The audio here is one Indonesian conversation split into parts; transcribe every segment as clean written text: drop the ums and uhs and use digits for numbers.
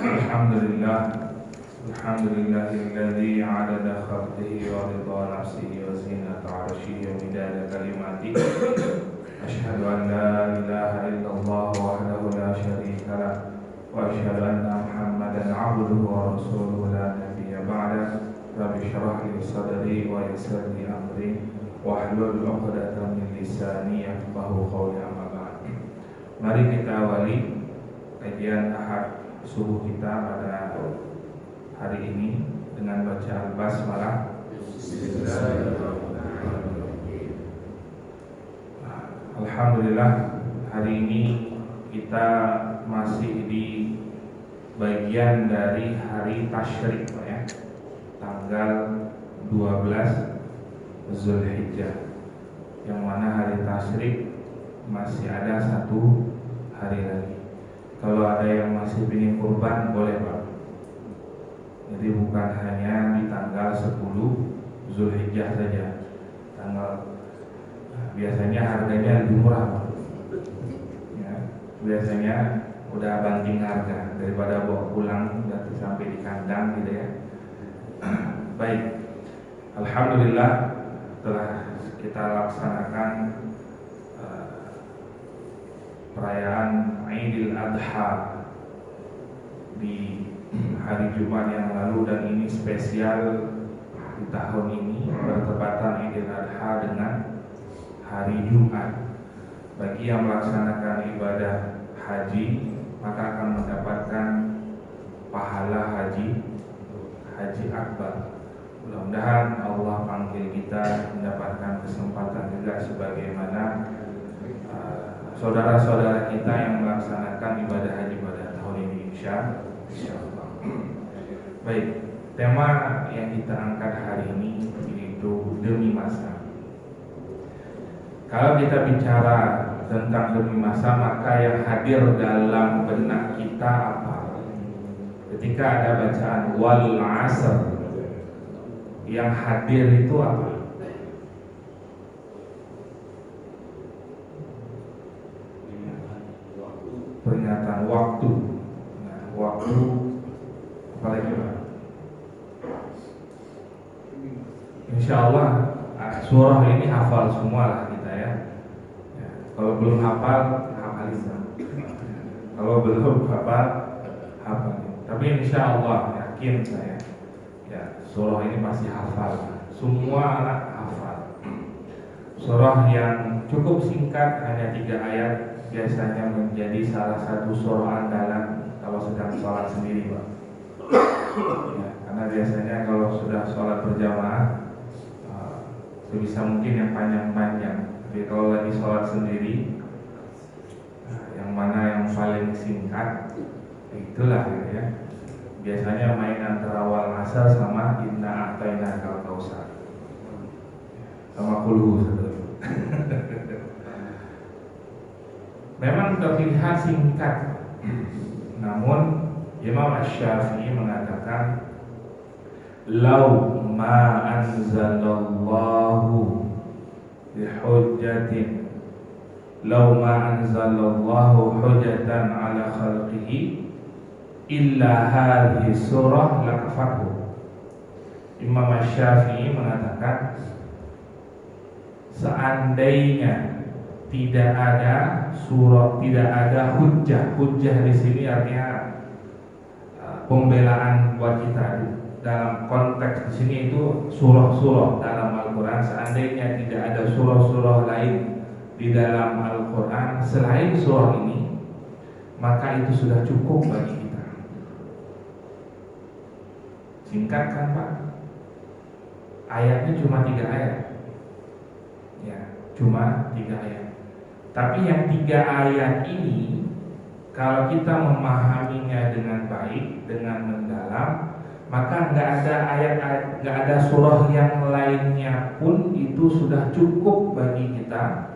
Alhamdulillah, alhamdulillahilladzi 'adada khalqihi wa ridha nafsihi wa zinata 'arsyihi wa midada kalimatihi. Asyhadu an la ilaha illallah wahdahu la syarika lah wa asyhadu anna Muhammadan 'abduhu wa rasuluhu la nabiyya ba'da. Rabbi shrah li sadri wa yassir li amri wahlul 'uqdatam min lisani yafqahu qawli, amma ba'd. Mari kita awali kajian Ahad subuh kita pada hari ini dengan baca Al-Basmalah. Alhamdulillah, hari ini kita masih di bagian dari hari Tasyrik, Pak, ya. Tanggal 12 Zulhijjah, yang mana hari Tasyrik masih ada satu hari lagi. Kalau ada yang masih ingin kurban, boleh, Pak. Jadi bukan hanya di tanggal 10 Zulhijjah saja. Biasanya harganya lebih murah, Pak. Ya, biasanya udah banding harga daripada bawa pulang dan sampai di kandang gitu ya. Baik, alhamdulillah telah kita laksanakan perayaan Idul Adha di hari Jumat yang lalu, dan ini spesial di tahun ini bertepatan Idul Adha dengan hari Jumat. Bagi yang melaksanakan ibadah haji, maka akan mendapatkan pahala haji akbar. Mudah-mudahan Allah panggil kita mendapatkan kesempatan juga sebagaimana saudara-saudara kita yang melaksanakan ibadah haji pada tahun ini, insyaallah. Baik, tema yang kita angkat hari ini yaitu demi masa. Kalau kita bicara tentang demi masa, maka yang hadir dalam benak kita apa? Ketika ada bacaan wal asr, yang hadir itu apa? Pernyataan waktu. Nah, waktu apa lagi, Pak? Insyaallah surah ini hafal semua lah kita ya. Kalau belum hafal, hafalin. Kalau belum hafal, hafalin. Tapi insyaallah yakin saya, ya, surah ini masih hafal. Semua anak hafal. Surah yang cukup singkat, hanya 3 ayat, biasanya menjadi salah satu surah andalan kalau sedang sholat sendiri, Pak. Ya, karena biasanya kalau sudah sholat berjamaah, sebisa mungkin yang panjang-panjang. Tapi kalau lagi sholat sendiri, yang mana yang paling singkat, itulah gitu ya. Biasanya main antara wal asar sama inna a'tainaka al-kautsar, sama kulhu satu. Memang terlihat singkat, namun Imam Asy-Syafi'i mengatakan lau ma anzalallahu bihujjatin, lau ma anzalallahu hujjatan ala khalqihi illa hadhihi surah lakafathu. Imam Asy-Syafi'i mengatakan seandainya tidak ada surah, tidak ada hujjah. Hujjah di sini artinya pembelaan buat kita. Dalam konteks di sini itu surah-surah dalam Al-Quran. Seandainya tidak ada surah-surah lain di dalam Al-Quran selain surah ini, maka itu sudah cukup bagi kita. Singkat kan, Pak? Ayatnya cuma 3 ayat. Ya, cuma 3 ayat. Tapi yang 3 ayat ini, kalau kita memahaminya dengan baik, dengan mendalam, maka nggak ada surah yang lainnya pun itu sudah cukup bagi kita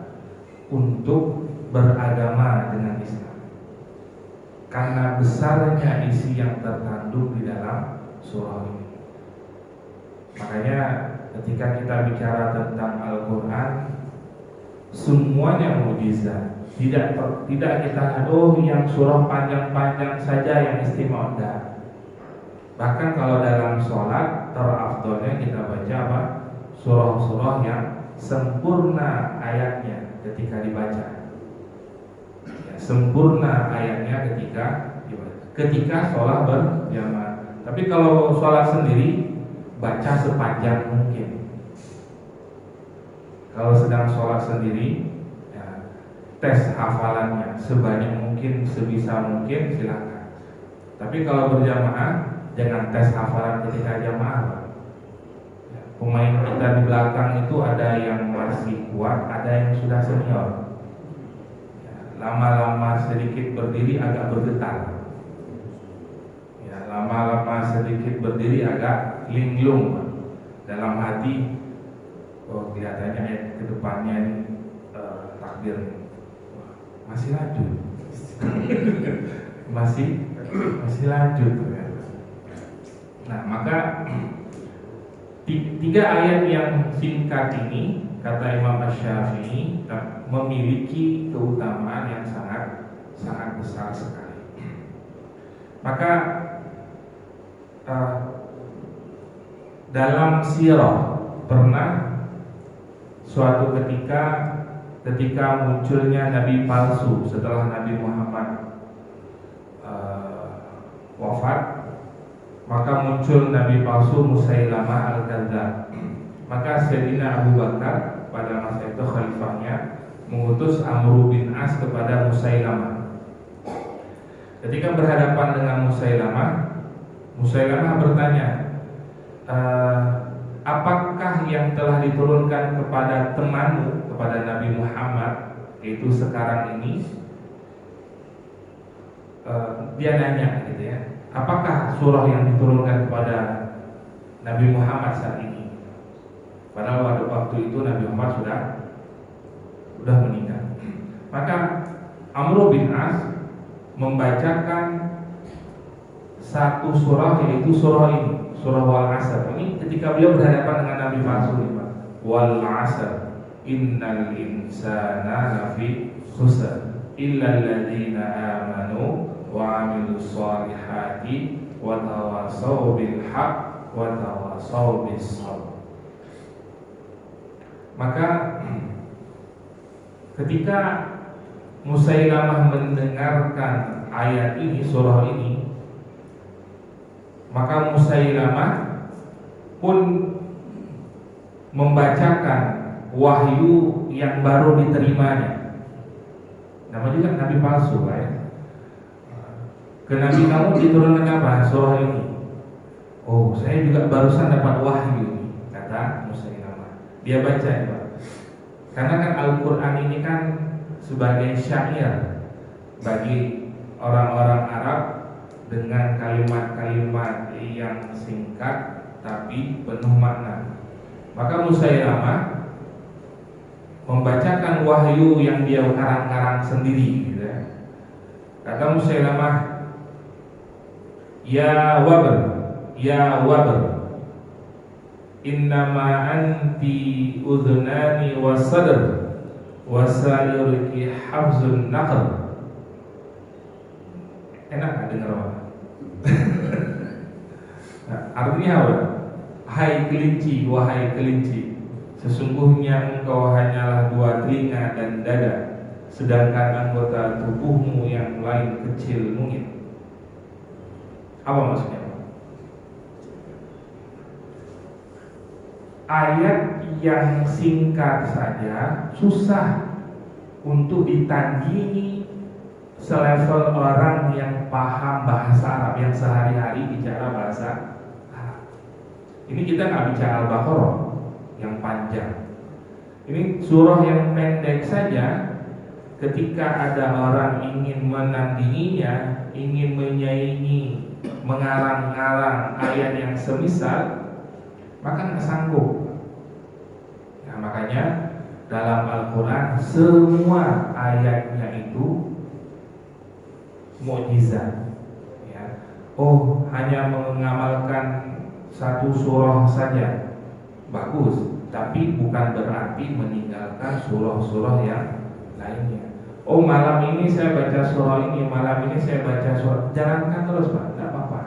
untuk beragama dengan Islam. Karena besarnya isi yang terkandung di dalam surah ini. Makanya ketika kita bicara tentang Al-Quran, semuanya mukjizat, Tidak kita lihat yang surah panjang-panjang saja yang istimewa. Bahkan kalau dalam sholat terafdolnya kita baca apa? Surah-surah yang sempurna ayatnya ketika dibaca. Ya, sempurna ayatnya ketika dibaca. Ketika sholat berjamaah. Tapi kalau sholat sendiri baca sepanjang mungkin. Kalau sedang sholat sendiri, ya, tes hafalannya sebanyak mungkin, sebisa mungkin silakan. Tapi kalau berjamaah, jangan tes hafalan ketika jamaah. Ya, pemain kita di belakang itu ada yang masih kuat, ada yang sudah senior. Ya, lama-lama sedikit berdiri agak bergetar. Ya, lama-lama sedikit berdiri agak linglung. Dalam hati, kelihatannya ayat kedepannya ini takbir masih lanjut. masih lanjut. Nah, maka tiga ayat yang singkat ini kata Imam Asy-Syafi'i memiliki keutamaan yang sangat besar sekali. Maka dalam sirah pernah suatu ketika munculnya nabi palsu setelah Nabi Muhammad wafat, maka muncul nabi palsu Musailamah al-Kadzdzab. Maka Sayyidina Abu Bakar pada masa itu khalifahnya mengutus Amr bin As kepada Musailamah. Ketika berhadapan dengan Musailamah bertanya, apakah yang telah diturunkan kepada temanmu, kepada Nabi Muhammad, yaitu sekarang ini? Dia nanya gitu ya, apakah surah yang diturunkan kepada Nabi Muhammad saat ini? Padahal waktu itu Nabi Muhammad sudah meninggal. Maka Amr bin As membacakan satu surah, yaitu surah ini, surah Wal Asr. Ini ketika beliau berhadapan dengan Nabi palsu, Wal Asr innal insana lafi khusr illa alladziina aamanu wa 'amilus shalihati wa tawassaw bil haqq wa tawassaw bis sabr. Maka ketika Musailamah mendengarkan ayat ini, surah ini, maka Musailamah pun membacakan wahyu yang baru diterimanya. Namanya juga nabi palsu, Pak ya. Ke nabi kamu diturunkan apa? Surah ini. Oh, saya juga barusan dapat wahyu, kata Musailamah. Dia baca ya, Pak. Karena kan Al-Quran ini kan sebagai syair bagi orang-orang Arab dengan kalimat-kalimat yang singkat tapi penuh makna. Maka Musailamah membacakan wahyu yang dia karang-karang sendiri gitu ya. Kata Musailamah, ya wabr innama anti udhunani wasadr wasayurki hafzun naql. Enak gak denger apa? Nah, artinya apa? Hai kelinci, wahai kelinci, sesungguhnya engkau hanyalah dua telinga dan dada, sedangkan anggota tubuhmu yang lain kecil mungil. Apa maksudnya? Ayat yang singkat saja susah untuk ditandingi selevel orang yang paham bahasa Arab, yang sehari-hari bicara bahasa Arab. Ini kita nggak bicara Al-Baqarah yang panjang. Ini surah yang pendek saja, ketika ada orang ingin menandinginya, ingin menyaingi, mengarang-arang ayat yang semisal, maka nggak sanggup. Nah, makanya dalam Al-Quran semua ayatnya itu mukjizat. Ya. Oh, hanya mengamalkan satu surah saja bagus, tapi bukan berarti meninggalkan surah-surah yang lainnya. Oh malam ini saya baca surah ini, malam ini saya baca surah. Jalankan terus Pak, tidak apa-apa.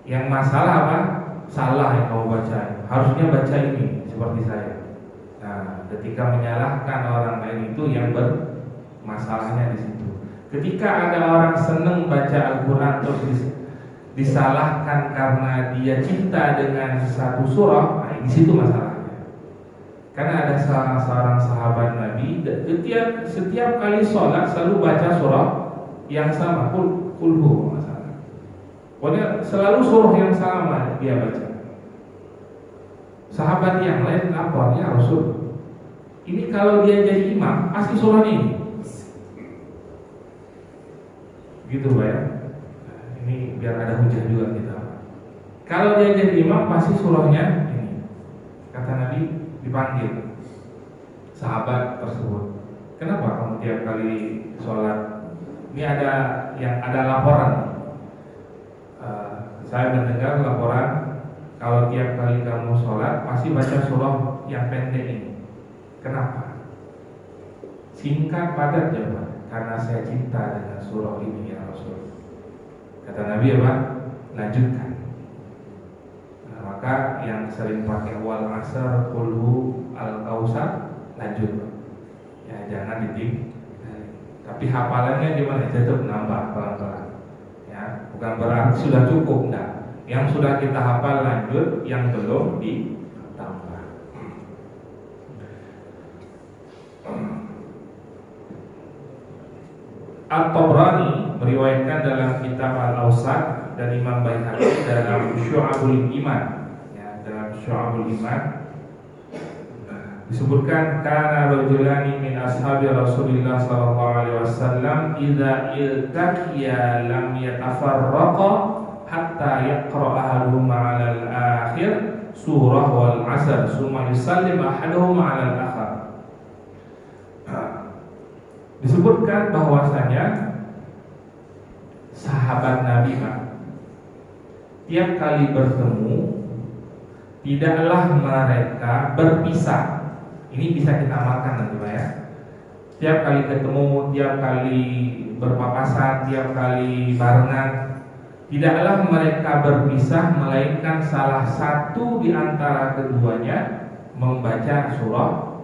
Yang masalah apa? Salah yang kamu baca. Harusnya baca ini seperti saya. Nah, ketika menyalahkan orang lain itu yang bermasalahnya di situ. Ketika ada orang senang baca Al-Quran terus disalahkan karena dia cinta dengan satu surah, nah, di situ masalahnya. Karena ada seorang sahabat Nabi, setiap kali sholat selalu baca surah yang sama, kulhu masalah. Pokoknya selalu surah yang sama dia baca. Sahabat yang lain lapor, ya Rasul, ini kalau dia jadi imam pasti surah ini. Gitu Pak ya. Ini biar ada hujah juga kita. Kalau dia jadi imam pasti surahnya ini. Kata Nabi, dipanggil sahabat tersebut. Kenapa kamu tiap kali sholat? Ini ada laporan. Saya mendengar laporan kalau tiap kali kamu sholat pasti baca surah yang pendek ini. Kenapa? Singkat padat jawaban. Karena saya cinta dengan surah ini ya Rasul. Kata Nabi apa? Lanjutkan. Nah, maka yang sering pakai wal asr, kulhu, al-kausar, lanjut. Ya jangan diting. Tapi hafalannya gimana? Tetap nambah pelan-pelan. Ya, bukan berarti sudah cukup, enggak. Yang sudah kita hafal lanjut, yang belum ditambah. At-Tabrani meriwayatkan dalam kitab Al-Awsat dan Imam Baihaqi dalam Syu'abul Iman. Ya, dalam Syu'abul Iman disebutkan kana rajulani min ashabi Rasulillah sallallahu alaihi wasallam idza iltaqiya lam yatafarraqa hatta yaqra ahaduhuma 'ala al-akhir surah wal 'asr summa yusallim ahaduhuma 'ala al-akhar. Disebutkan bahwasanya sahabat Nabi tiap kali bertemu tidaklah mereka berpisah. Ini bisa kita amalkan nanti Pak ya. Tiap kali ketemu, tiap kali berpapasan, tiap kali barengan, tidaklah mereka berpisah melainkan salah satu di antara keduanya membaca surah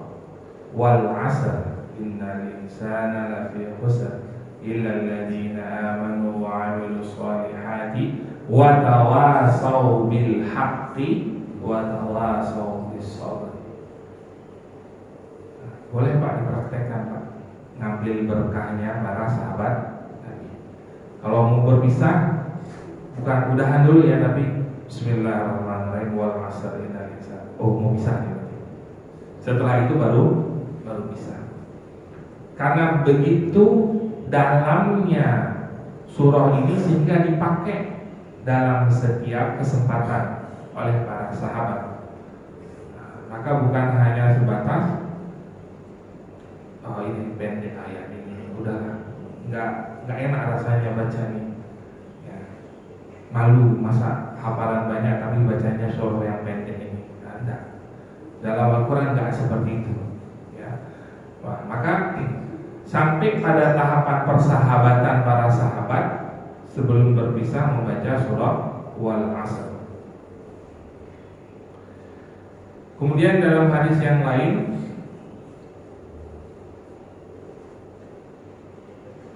wal 'asr. Innal insana lafi khusr illa alladziina aamanu wa 'amilus shalihati wa tawasaw bil haqqi wa tawasaw bis sabr. Boleh Pak dipraktekkan Pak, ngambil berkahnya para sahabat tadi. Kalau mau berpisah, bukan udahan dulu ya, tapi Bismillahirrahmanirrahim wal 'asr innal insana. Oh mau pisah nih berarti. Setelah itu baru pisah. Karena begitu dalamnya surah ini sehingga dipakai dalam setiap kesempatan oleh para sahabat. Maka bukan hanya sebatas oh ini pendek ayat ini, udahlah, nggak enak rasanya baca nih. Ya. Malu masa hafalan banyak tapi bacanya surah yang pendek ini. Enggak. Dalam Al-Quran nggak seperti itu. Ya. Maka sampai pada tahapan persahabatan para sahabat sebelum berpisah membaca surah wal 'asr. Kemudian dalam hadis yang lain,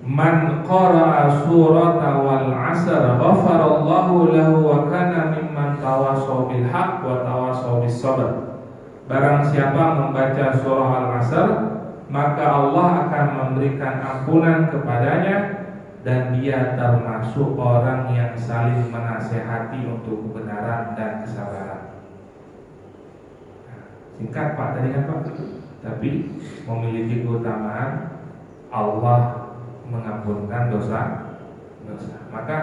man qara'a surata wal 'asr ghafarallahu lahu wa kana mimman tawasaw bil haqq wa tawasaw bis sabr. Barang siapa membaca surah al-'asr, maka Allah akan memberikan ampunan kepadanya dan dia termasuk orang yang saling menasehati untuk kebenaran dan kesabaran. Singkat Pak tadi kan Pak, tapi memiliki keutamaan Allah mengampunkan dosa. Maka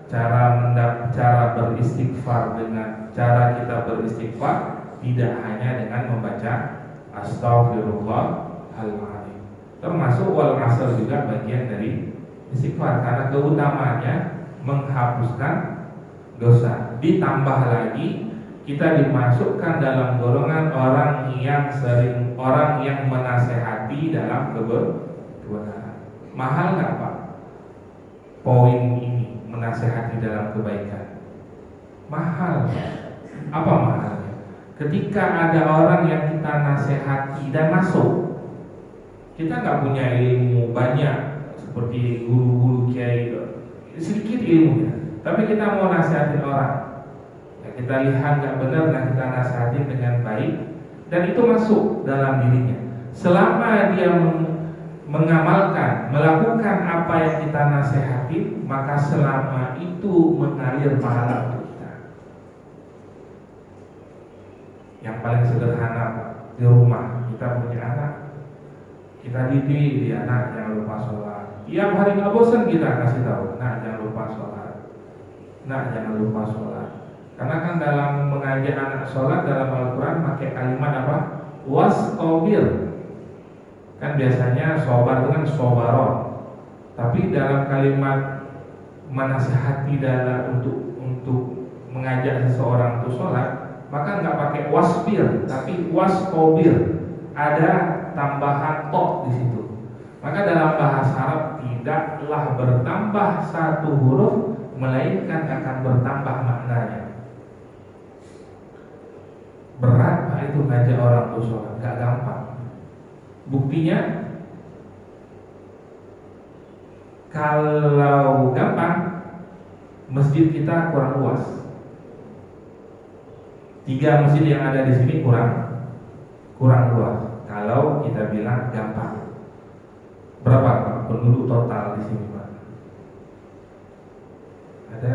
cara beristighfar dengan cara kita beristighfar tidak hanya dengan membaca Astaghfirullahaladzim, termasuk wal 'asr juga bagian dari istighfar karena keutamaannya menghapuskan dosa. Ditambah lagi kita dimasukkan dalam golongan orang yang menasehati dalam kebenaran. Mahal nggak Pak poin ini, menasehati dalam kebaikan? Mahal. Apa mahalnya? Ketika ada orang yang kita nasihati dan masuk, kita nggak punya ilmu banyak seperti guru-guru kiai, sedikit ilmunya, tapi kita mau nasihatin orang, ya, kita lihat nggak benar dan kita nasihatin dengan baik, dan itu masuk dalam dirinya. Selama dia mengamalkan, melakukan apa yang kita nasihati, maka selama itu mengalir pahala untuk kita. Yang paling sederhana Pak, di rumah kita punya anak, kita didik dia, anak jangan lupa sholat. Tiap hari nggak bosan kita kasih tahu, nah jangan lupa sholat, nah jangan lupa sholat. Karena kan dalam mengajak anak sholat dalam Al-Quran pakai kalimat apa? Wastabir. Kan biasanya sobar itu kan sobaron, tapi dalam kalimat menasihati dalam untuk mengajak seseorang untuk sholat, maka nggak pakai wasbir, tapi wastabir. Ada tambahan tok di situ. Maka dalam bahasa Arab tidaklah bertambah satu huruf, melainkan akan bertambah maknanya. Berat Pak itu ngajak orang untuk sholat, nggak gampang. Buktinya, kalau gampang, masjid kita kurang luas. 3 masjid yang ada di sini kurang luas. Kalau kita bilang gampang, berapa Pak penduduk total di sini Pak? Ada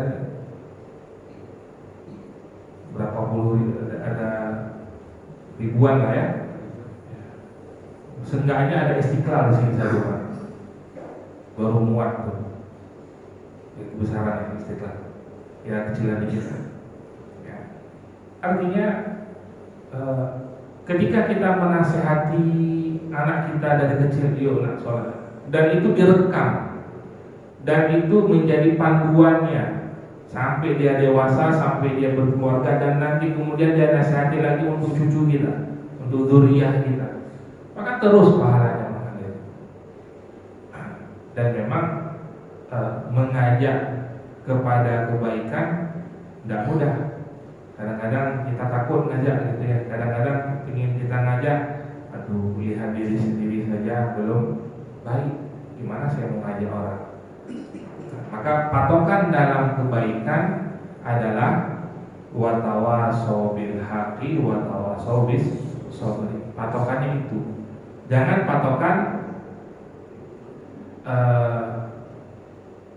berapa puluh? Ada ribuan lah ya. Seenggaknya ada Istiqlal di sini saja Pak. Baru muat tuh kebesaran Istiqlal. Ya kecilan dikit. Ya. Artinya ketika kita menasehati anak kita dari kecil, yuk nak sholat, dan itu direkam, dan itu menjadi panduannya sampai dia dewasa, sampai dia berkeluarga, dan nanti kemudian dia nasihati lagi untuk cucu kita, untuk dzurriyyah kita, maka terus pahalanya mengalir. Dan memang mengajak kepada kebaikan tidak mudah. Kadang-kadang kita takut ngajak gitu ya. Kadang-kadang ingin kita ngajak, aduh lihat diri sendiri saja belum baik, gimana saya mau ngajak orang? Maka patokan dalam kebaikan adalah watawasau bil haqqi watawasau bis sabri. Patokannya itu. Jangan patokan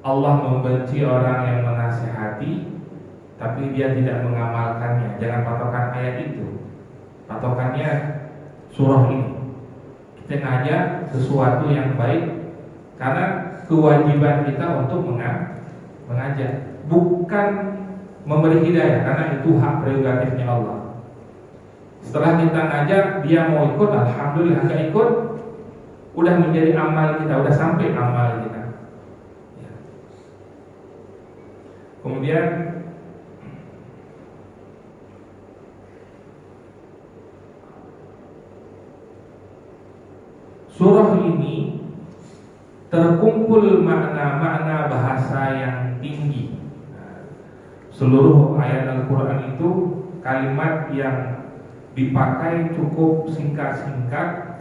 Allah membenci orang yang menasihati tapi dia tidak mengamalkannya. Jangan patokan ayat itu. Patokannya surah ini. Kita ngajak sesuatu yang baik karena kewajiban kita untuk mengajak, bukan memberi hidayah, karena itu hak prerogatifnya Allah. Setelah kita ngajak, dia mau ikut, alhamdulillah. Nggak ikut, udah menjadi amal kita, udah sampai amal kita. Kemudian surah ini terkumpul makna-makna bahasa yang tinggi. Seluruh ayat Al-Quran itu kalimat yang dipakai cukup singkat-singkat.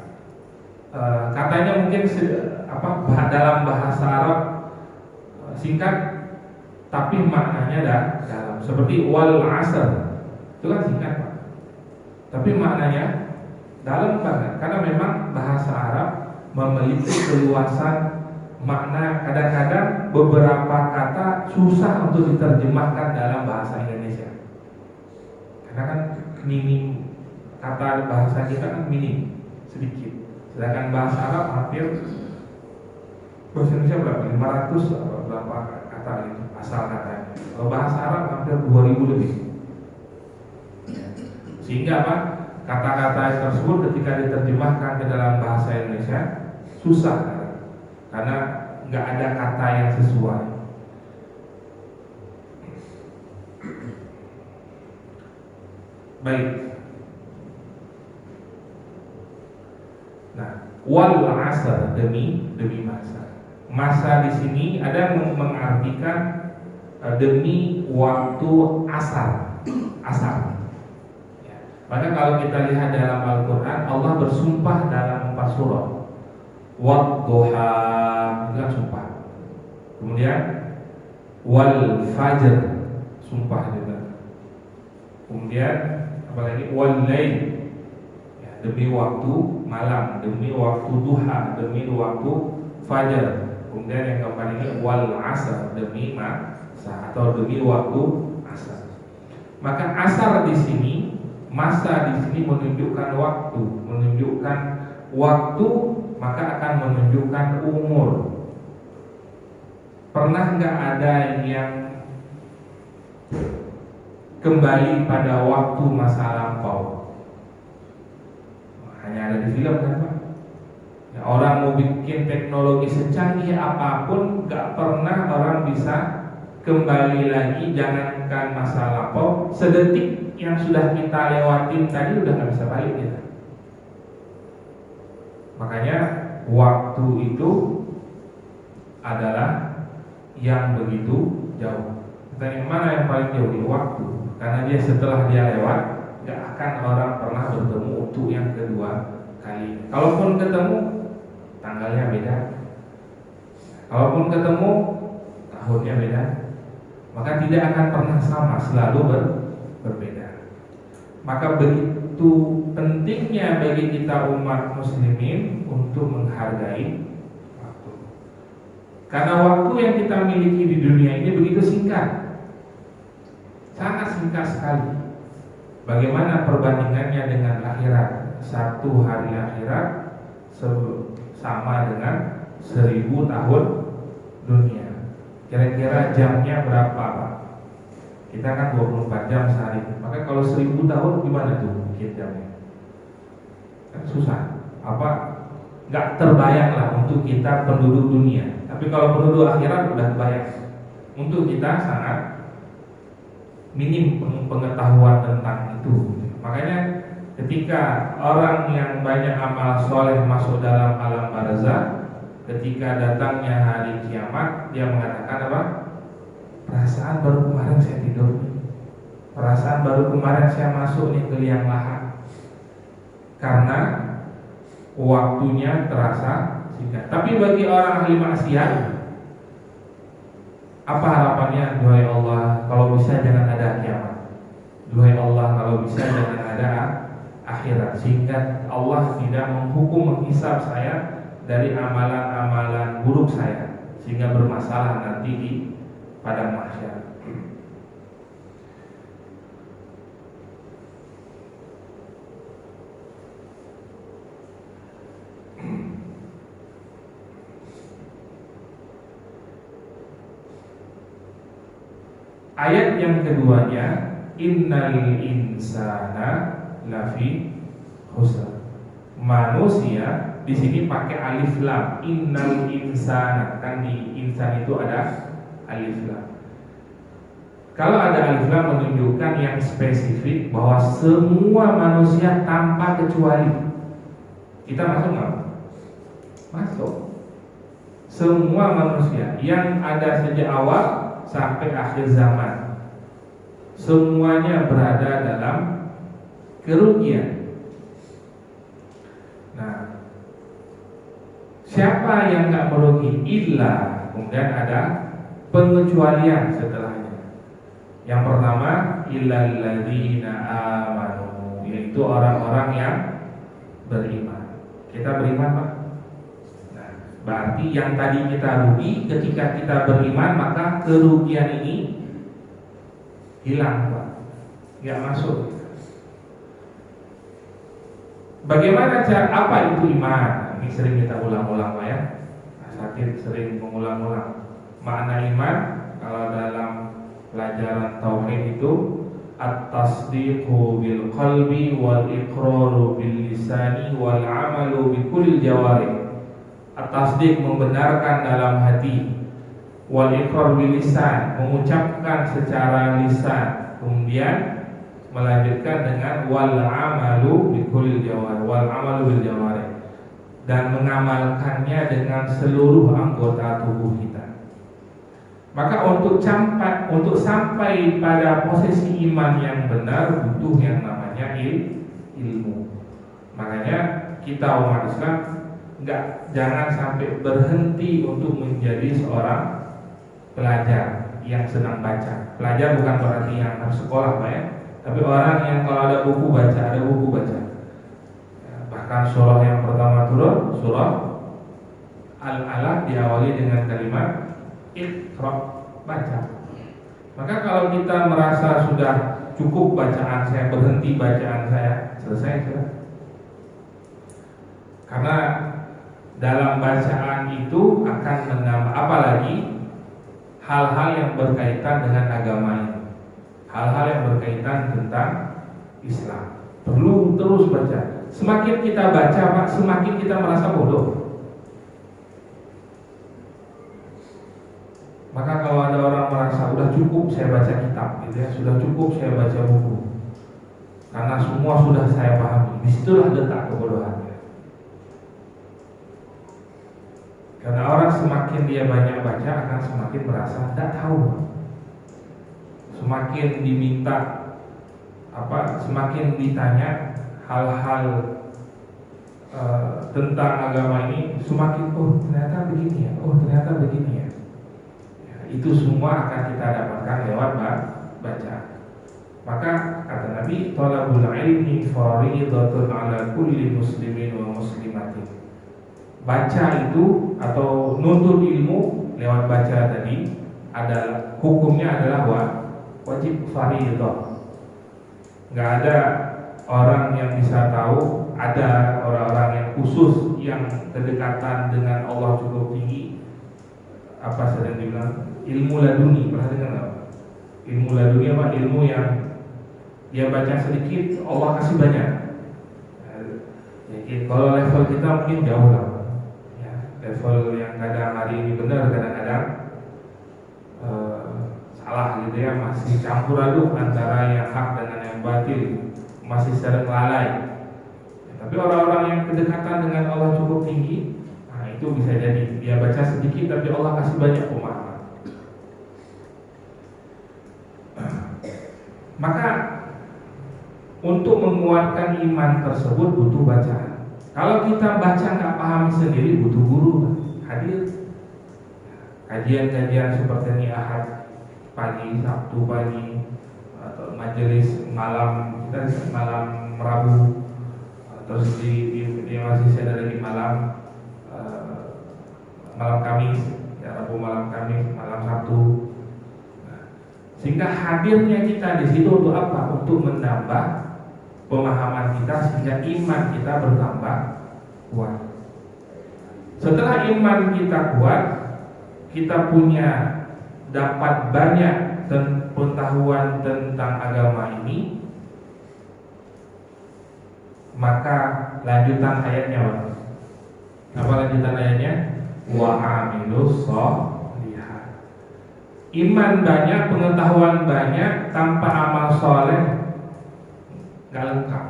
Katanya mungkin dalam bahasa Arab singkat, tapi maknanya dalam. Seperti wal asr, itu kan singkat Pak, tapi maknanya dalam banget. Karena memang bahasa Arab memiliki keluasan makna. Kadang-kadang beberapa kata susah untuk diterjemahkan dalam bahasa Indonesia, karena kan minim, kata bahasa kita kan minim, sedikit. Sedangkan bahasa Arab hampir, bahasa Indonesia berapa? 500 atau berapa kata itu asal katanya. Kalau bahasa Arab hampir 2000 lebih. Sehingga apa? Kata-kata tersebut ketika diterjemahkan ke dalam bahasa Indonesia susah, karena nggak ada kata yang sesuai. Baik. Nah, wal asr, demi masa. Masa di sini ada mengartikan demi waktu asar. Ya. Maka kalau kita lihat dalam Al-Quran, Allah bersumpah dalam 4 surah. Wadduha, itu kan sumpah. Kemudian wal fajr, sumpah juga. Kemudian apalagi wal lail, ya, demi waktu malam, demi waktu duha, demi waktu fajar. Kemudian yang keempat ini wal asr, demi masa atau demi waktu asar. Maka asar di sini, masa di sini menunjukkan waktu, maka akan menunjukkan umur. Pernah nggak ada yang kembali pada waktu masa lampau? Hanya ada di film kan Pak? Ya, orang mau bikin teknologi secanggih apapun, nggak pernah orang bisa kembali lagi. Jangankan masa lampau, sedetik yang sudah kita lewatin tadi udah nggak bisa balik kita. Makanya waktu itu adalah yang begitu jauh. Dan yang mana yang paling jauh? Di waktu. Karena dia setelah dia lewat, gak akan orang pernah bertemu untuk yang kedua kali. Kalaupun ketemu, tanggalnya beda. Kalaupun ketemu, tahunnya beda. Maka tidak akan pernah sama, selalu berbeda. Maka begitu pentingnya bagi kita umat muslimin untuk menghargai. Karena waktu yang kita miliki di dunia ini begitu singkat, sangat singkat sekali. Bagaimana perbandingannya dengan akhirat? 1 hari akhirat sama dengan 1000 tahun dunia. Kira-kira jamnya berapa Pak? Kita kan 24 jam sehari. Maka kalau 1000 tahun gimana tuh bikin jamnya? Kan susah. Nggak terbayang lah untuk kita penduduk dunia. Tapi kalau penduduk akhirat udah terbayang. Untuk kita sangat minim pengetahuan tentang itu. Makanya ketika orang yang banyak amal soleh masuk dalam alam barzakh, ketika datangnya hari kiamat, dia mengatakan apa? Perasaan baru kemarin saya tidur, perasaan baru kemarin saya masuk nih ke liang lahat. Karena waktunya terasa singkat. Tapi bagi orang ahli maksiat, apa harapannya? Duhai Allah, kalau bisa jangan ada kiamat. Duhai Allah, kalau bisa jangan ada akhirat, sehingga Allah tidak menghukum, menghisab saya dari amalan-amalan buruk saya, sehingga bermasalah nanti di padang mahsyar. Ayat yang keduanya, innal insana lafi khusr. Manusia di sini pakai alif lam. Innal insana, kan di insan itu ada alif lam. Kalau ada alif lam menunjukkan yang spesifik bahwa semua manusia tanpa kecuali. Kita masuk nggak? Masuk. Semua manusia yang ada sejak awal sampai akhir zaman, semuanya berada dalam kerugian. Nah, siapa yang nggak merugi? Illa, kemudian ada pengecualian setelahnya. Yang pertama, illal ladzina amanu, yaitu orang-orang yang beriman. Kita beriman Pak? Berarti yang tadi kita rugi ketika kita beriman, maka kerugian ini hilang Pak, nggak masuk. Bagaimana cara, apa itu iman? Ini sering kita ulang-ulang Pak ya. Asatidz sering mengulang-ulang makna iman. Kalau dalam pelajaran tauhid itu at-tasdiqu bil qalbi wal iqraru bil lisani wal amalu bi kulli jawarih. At-tasdiq membenarkan dalam hati, wal iqrar bil lisan mengucapkan secara lisan, kemudian melanjutkan dengan wal amalu bi kulli jawarih, wal amalu bil jawarih, dan mengamalkannya dengan seluruh anggota tubuh kita. Maka untuk sampai pada posisi iman yang benar butuh yang namanya ilmu. Makanya kita umat Islam jangan sampai berhenti untuk menjadi seorang pelajar yang senang baca. Pelajar bukan berarti yang harus sekolah, Pak ya, tapi orang yang kalau ada buku baca. Bahkan surah yang pertama turun, surah Al-Alaq, diawali dengan kalimat Iqra, baca. Maka kalau kita merasa sudah cukup bacaan saya, berhenti bacaan saya, selesai sudah. Karena dalam bacaan itu akan menambah, apalagi hal-hal yang berkaitan dengan agama ini, hal-hal yang berkaitan tentang Islam, perlu terus baca. Semakin kita baca, Pak, semakin kita merasa bodoh. Maka kalau ada orang merasa sudah cukup saya baca kitab, gitu ya, sudah cukup saya baca buku, karena semua sudah saya pahami, disitulah letak kebodohannya. Karena orang semakin dia banyak baca akan semakin merasa tidak tahu. Semakin diminta semakin ditanya hal-hal tentang agama ini, semakin ternyata begini ya, ternyata begini ya. Itu semua akan kita dapatkan lewat baca. Maka kata Nabi, talabul ilmi fariidatun ala kulli muslimin wa muslimatin. Baca itu atau nuntut ilmu lewat baca tadi adalah hukumnya adalah wajib fariidah. Enggak ada orang yang bisa tahu, ada orang-orang yang khusus yang kedekatan dengan Allah cukup tinggi. Apa sedang dibilang ilmu laduni, pernah dengar nggak? Ilmu laduni apa? Ilmu yang dia baca sedikit Allah kasih banyak. Jadi kalau level kita mungkin jauh lah, ya, level yang kadang hari ini benar, kadang-kadang salah gitu ya, masih campur aduk antara yang hak dengan yang batil, masih sering lalai. Ya, tapi orang-orang yang kedekatan dengan Allah cukup tinggi, itu bisa jadi dia baca sedikit tapi Allah kasih banyak pemahaman. Maka untuk menguatkan iman tersebut butuh bacaan. Kalau kita baca nggak paham sendiri, butuh guru hadir. Kajian-kajian seperti ini Ahad pagi, Sabtu pagi, atau majelis malam, kita malam Rabu, terus di masih ada lagi malam Kamis, ya, Rabu malam Kamis, malam Sabtu. Sehingga hadirnya kita di situ untuk apa? Untuk menambah pemahaman kita sehingga iman kita bertambah kuat. Setelah iman kita kuat, kita punya dapat banyak pengetahuan tentang agama ini. Maka lanjutan ayatnya apa lanjutan ayatnya? Wa amilus sholihat. Iman banyak, pengetahuan banyak, tanpa amal soleh gak lengkap,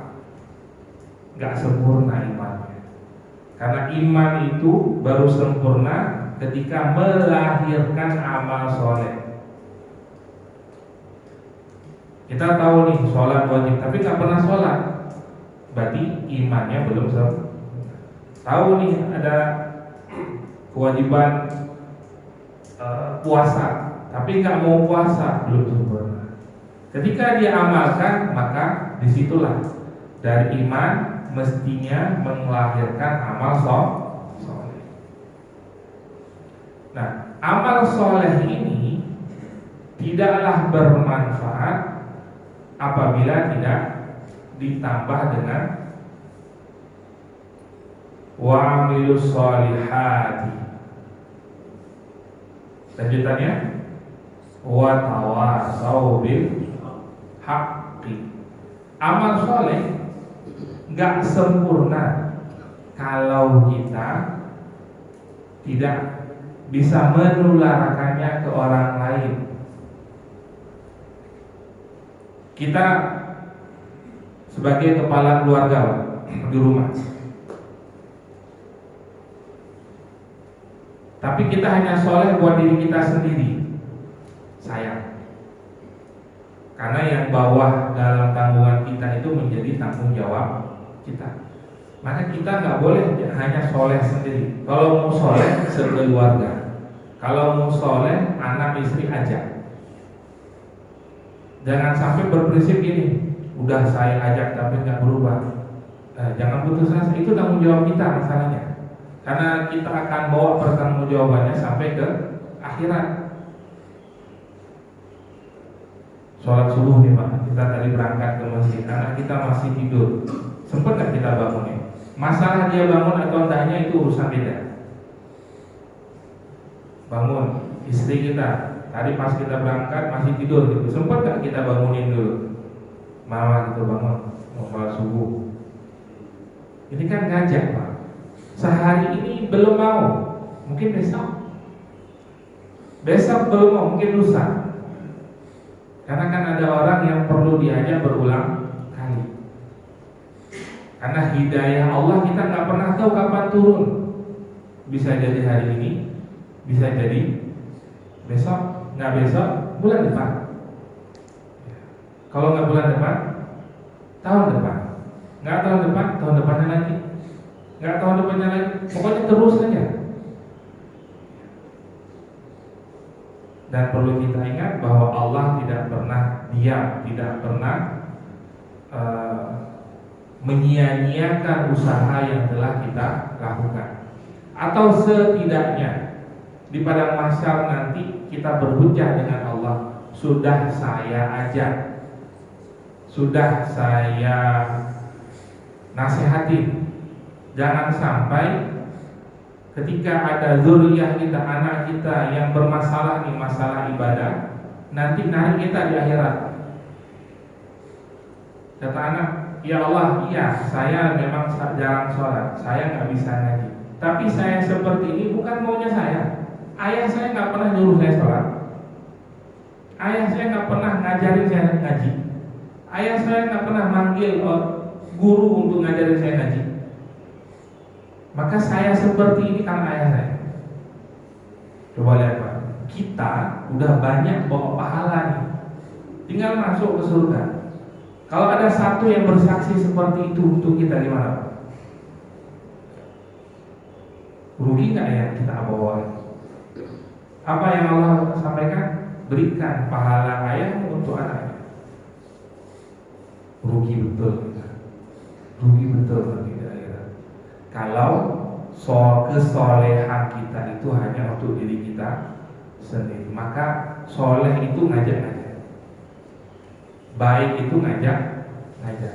gak sempurna imannya. Karena iman itu baru sempurna ketika melahirkan amal soleh. Kita tahu nih sholat wajib, tapi gak pernah sholat, berarti imannya belum sempurna. Tahu nih ada kewajiban puasa, tapi nggak mau puasa, belum sempurna. Ketika dia amalkan, maka disitulah dari iman mestinya melahirkan amal soleh. Nah, amal soleh ini tidaklah bermanfaat apabila tidak ditambah dengan wa amilus sholihati. Lanjutannya wa tawasau bil haqqi. Amal soleh gak sempurna kalau kita tidak bisa menularkannya ke orang lain. Kita sebagai kepala keluarga di rumah, Tapi kita hanya soleh buat diri kita sendiri, sayang. Karena yang bawah dalam tanggungan kita itu menjadi tanggung jawab kita. Maka kita nggak boleh hanya soleh sendiri. Kalau mau soleh sekeluarga, kalau mau soleh anak istri ajak. Jangan sampai berprinsip gini, udah saya ajak tapi nggak berubah. Jangan putus asa, itu tanggung jawab kita masalahnya. Karena kita akan bawa pertanggungjawabannya sampai ke akhirat. Sholat subuh nih Pak, kita tadi berangkat ke masjid, anak kita masih tidur, sempat nggak kita bangunin? Masalah dia bangun atau enggaknya itu urusan beda. Bangun, istri kita tadi pas kita berangkat masih tidur gitu, sempat nggak kita bangunin dulu? Mama gitu bangun, mau sholat subuh. Ini kan ngajak Pak. Sehari ini belum mau, mungkin besok belum mau, mungkin lusa. Karena kan ada orang yang perlu diajak berulang kali. Karena hidayah Allah kita nggak pernah tahu kapan turun. Bisa jadi hari ini, bisa jadi besok, nggak besok, bulan depan. Kalau nggak bulan depan, tahun depan. Nggak tahun depan, tahun depannya lagi. Nggak tahun depannya lagi. Pokoknya terus saja. Dan perlu kita ingat bahwa Allah tidak pernah diam, tidak pernah menyia-nyiakan usaha yang telah kita lakukan. Atau setidaknya di padang mahsyar nanti kita berhujjah dengan Allah, sudah saya ajak, sudah saya nasihatin. Jangan sampai ketika ada zuriyah kita, anak kita yang bermasalah nih, masalah ibadah, nanti narik kita di akhirat. Kata anak, ya Allah, iya saya memang jarang sholat, saya nggak bisa ngaji. Tapi saya seperti ini bukan maunya saya. Ayah saya nggak pernah nyuruh saya sholat. Ayah saya nggak pernah ngajarin saya ngaji. Ayah saya nggak pernah manggil guru untuk ngajarin saya ngaji. Maka saya seperti ini karena ayah saya. Coba lihat Pak, kita udah banyak bawa pahala nih, tinggal masuk ke surga. Kalau ada satu yang bersaksi seperti itu untuk kita, gimana Pak? Rugi nggak ya kita bawa? Apa yang Allah sampaikan? Berikan pahala ayahmu untuk anaknya. Rugi betul kita. Rugi betul kita. Kalau kesolehan kita itu hanya untuk diri kita sendiri, maka soleh itu ngajak-ngajak, baik itu ngajak-ngajak.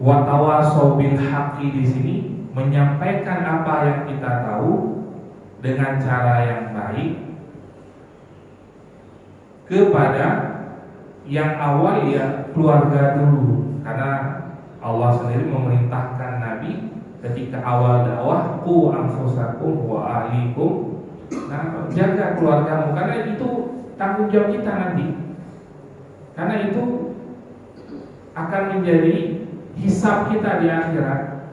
Wa tawasau bil haqqi di sini menyampaikan apa yang kita tahu dengan cara yang baik kepada yang awal ya keluarga dulu, karena Allah sendiri memerintahkan Nabi ketika awal dakwah, qu anfusakum wa ahlikum. Nah, jaga keluargamu, karena itu tanggung jawab kita nanti. Karena itu akan menjadi hisab kita di akhirat.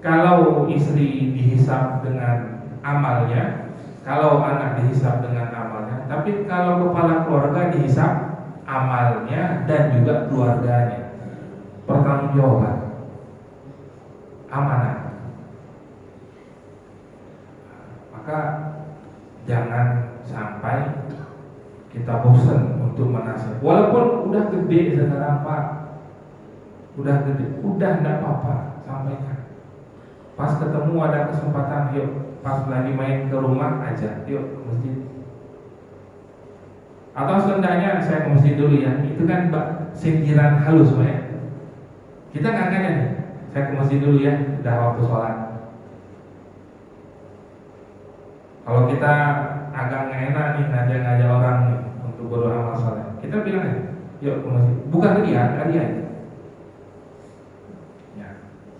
Kalau istri dihisab dengan amalnya, kalau anak dihisab dengan amalnya, tapi kalau kepala keluarga dihisab amalnya dan juga keluarganya. Pertanggungjawaban, amanah. Maka jangan sampai kita bosan untuk menasihati. Walaupun udah gede sekarang Pak, udah gede, udah enggak apa-apa, sampaikan. Pas ketemu ada kesempatan, yuk. Pas lagi main ke rumah aja, yuk ke masjid. Atau seandainya saya ke masjid dulu ya, itu kan sindiran halus Pak ya. Kita nggak akan nih, saya ke masjid dulu ya, udah waktu sholat. Kalau kita agak nggak enak nih ngajak orang nih untuk beramal sholat, kita bilang aja, yuk ke masjid. Bukan dia aja. Ya,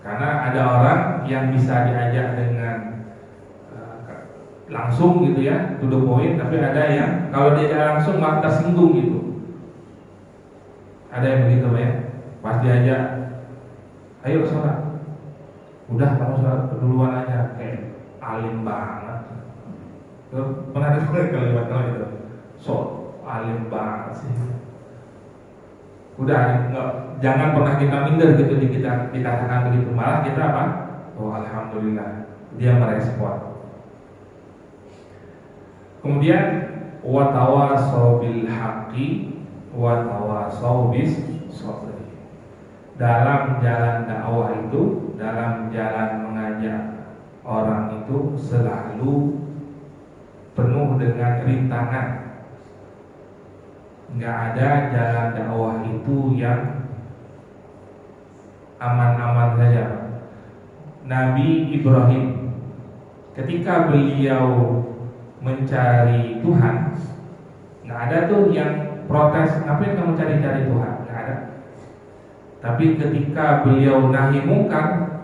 karena ada orang yang bisa diajak dengan langsung gitu ya, to the point, tapi ada yang kalau diajak langsung malah tersinggung gitu. Ada yang begitu ya, pas diajak ayo sholat, Udah kamu sholat keduluan aja, kayak alim banget. Pernah dengar kalimat itu? So alim banget sih. Udah enggak, jangan pernah kita minder gitu dikatakan begitu. Malah kita apa? Oh alhamdulillah, dia merespon. Kemudian wa tawasau bil haqqi wa tawasau bis sabr. Dalam jalan dakwah itu, dalam jalan mengajak orang itu selalu penuh dengan rintangan. Enggak ada jalan dakwah itu yang aman-aman saja. Nabi Ibrahim ketika beliau mencari Tuhan, nggak ada tuh yang protes, ngapain kamu cari-cari Tuhan? Nggak ada. Tapi ketika beliau nahi mungkar,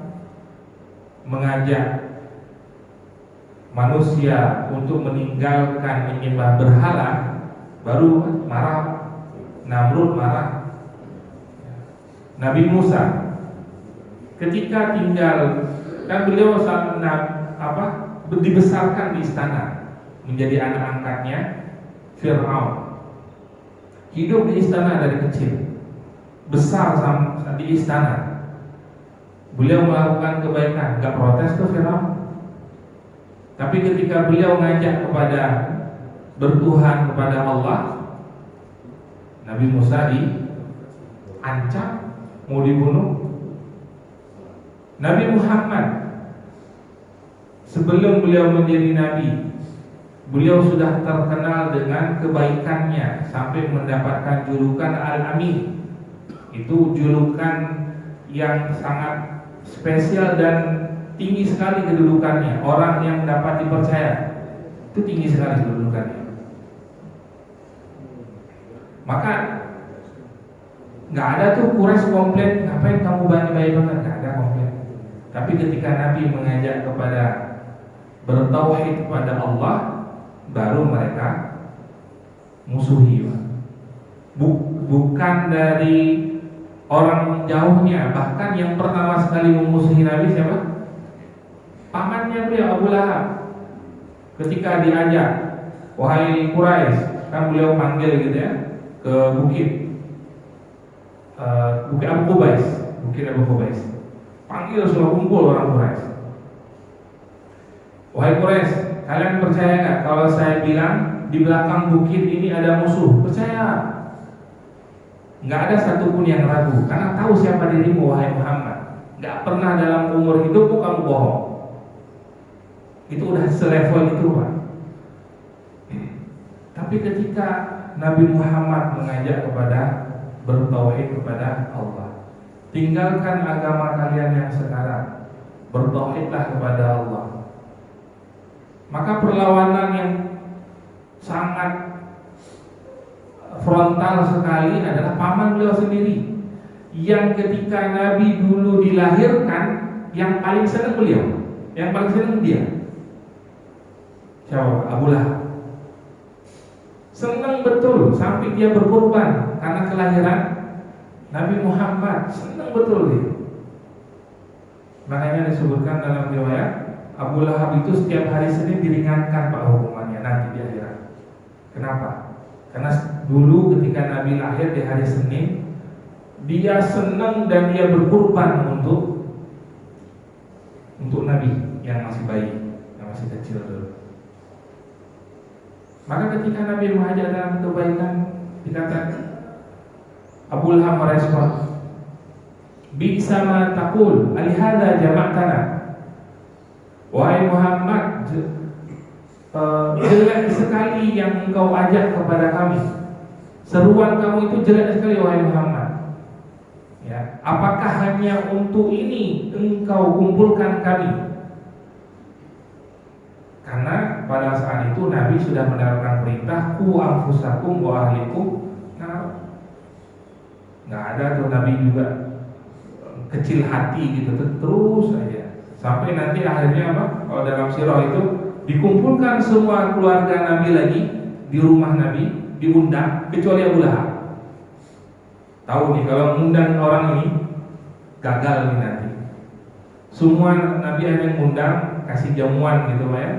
mengajak manusia untuk meninggalkan menyembah berhala, baru marah. Namrud marah. Nabi Musa ketika tinggal, kan beliau dibesarkan di istana, menjadi anak angkatnya Fir'aun. Hidup di istana dari kecil, besar di istana. Beliau melakukan kebaikan, gak protes ke Fir'aun. Tapi ketika beliau ngajak kepada bertuhan kepada Allah, Nabi Musa diancam, mau dibunuh. Nabi Muhammad sebelum beliau menjadi nabi, beliau sudah terkenal dengan kebaikannya sampai mendapatkan julukan Al-Amin. Itu julukan yang sangat spesial dan tinggi sekali kedudukannya. Orang yang dapat dipercaya itu tinggi sekali kedudukannya. Maka nggak ada tuh Quraisy komplain, ngapain kamu baik-baik banget, nggak ada komplain. Tapi ketika Nabi mengajak kepada bertauhid kepada Allah, baru mereka musuhi. Bukan dari orang jauhnya, bahkan yang pertama sekali memusuhi Nabi siapa? Pamannya beliau, Abu Lahab. Ketika diajak, wahai Quraisy, kan beliau panggil gitu ya ke bukit Abu Qubais. Panggil semua kumpul orang Quraisy. Wahai Quraisy, kalian percaya nggak kalau saya bilang di belakang bukit ini ada musuh? Percaya? Nggak ada satupun yang ragu, karena tahu siapa dirimu wahai Muhammad. Nggak pernah dalam umur hidupmu kamu bohong. Itu udah selevel itu, Pak. Tapi ketika Nabi Muhammad mengajak kepada bertauhid kepada Allah, tinggalkan agama kalian yang sekarang, bertauhidlah kepada Allah. Maka perlawanan yang sangat frontal sekali adalah paman beliau sendiri, yang ketika Nabi dulu dilahirkan, yang paling senang beliau, yang paling senang dia. Siapa? Abu Lahab. Senang betul sampai dia berkorban karena kelahiran Nabi Muhammad. Senang betul dia. Makanya disebutkan dalam riwayat, Abu Lahab itu setiap hari Senin diringankan Pak hukumannya nanti di akhirat. Kenapa? Karena dulu ketika Nabi lahir di hari Senin, dia senang dan dia berkorban untuk Nabi yang masih bayi, yang masih kecil dulu. Maka ketika Nabi mengajak dalam kebaikan, dikatakan Abu Lahab merespon, "Bi'sa ma taqul, alihada jama'tana." Wahai Muhammad, jelek sekali yang engkau ajak kepada kami. Seruan kamu itu jelek sekali wahai Muhammad. Ya, apakah hanya untuk ini engkau kumpulkan kami? Karena pada saat itu Nabi sudah mendapatkan perintah ku anfusakum wa ahlikum. Nah, nggak ada tuh Nabi juga kecil hati gitu, terus aja sampai nanti akhirnya apa? Kalau dalam sirah itu dikumpulkan semua keluarga Nabi lagi di rumah Nabi, diundang kecuali Abu Lahab. Tahu nih kalau mengundang orang ini gagal nih nanti. Semua Nabi hanya ngundang, kasih jamuan gitu Pak ya,